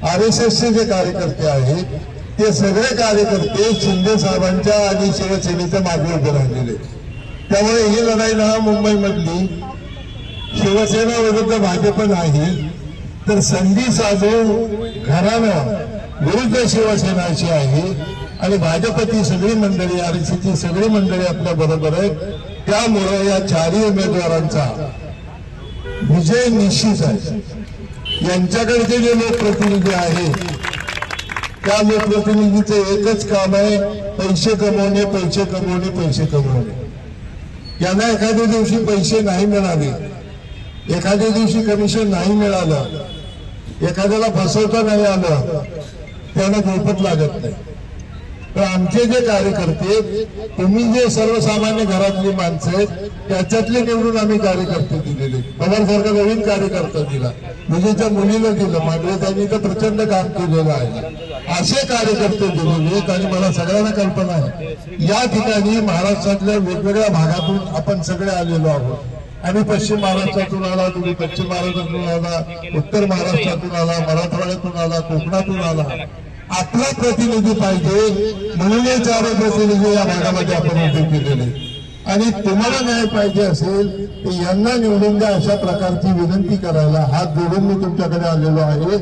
RSSचे जे कार्यकर्ते आहेत ते सगळे कार्यकर्ते शिंदे साहेबांच्या आणि शिवसेनेच्या मागे उभे राहिलेले. त्यामुळे ही लढाई ना मुंबईमधली शिवसेना विरुद्ध भाजप नाही, तर संधी साधून घराणं विरुद्ध शिवसेनाची आहे. आणि भाजपची सगळी मंडळी, RSSची सगळी मंडळी आपल्या बरोबर आहेत. त्यामुळे या चारही उमेदवारांचा विजय निश्चित आहे. यांच्याकडचे जे लोकप्रतिनिधी आहेत त्या लोकप्रतिनिधीचं एकच काम आहे, पैसे कमवणे, पैसे कमवणे, पैसे कमवणे. यांना एखाद्या दिवशी पैसे नाही मिळाले, एखाद्या दिवशी कमिशन नाही मिळालं, एखाद्याला फसवता नाही आलं, त्यांना झोपत लागत नाही. तर आमचे जे कार्यकर्ते, तुम्ही जे सर्वसामान्य घरातली माणसं आहेत त्याच्यातले निवडून आम्ही कार्यकर्ते दिलेले. पवारसारखा नवीन कार्यकर्ता दिला, मुलीच्या मुलीला दिलं, मांडवे त्यांनी तर प्रचंड काम केलेलं आहे. असे कार्यकर्ते दिलेले आहेत. आणि मला सगळ्यांना कल्पना आहे या ठिकाणी महाराष्ट्रातल्या वेगवेगळ्या भागातून आपण सगळे आलेलो आहोत. आम्ही पश्चिम महाराष्ट्रातून आला, तुम्ही पश्चिम महाराष्ट्रातून आला, उत्तर महाराष्ट्रातून आला, मराठवाड्यातून आला, कोकणातून आला. आपला प्रतिनिधी पाहिजे म्हणून हे चार प्रतिनिधी या भागामध्ये आपण उभे केलेले. आणि तुम्हाला न्याय पाहिजे असेल तर यांना निवडून द्या अशा प्रकारची विनंती करायला हात जोडून मी तुमच्याकडे आलेलो आहे.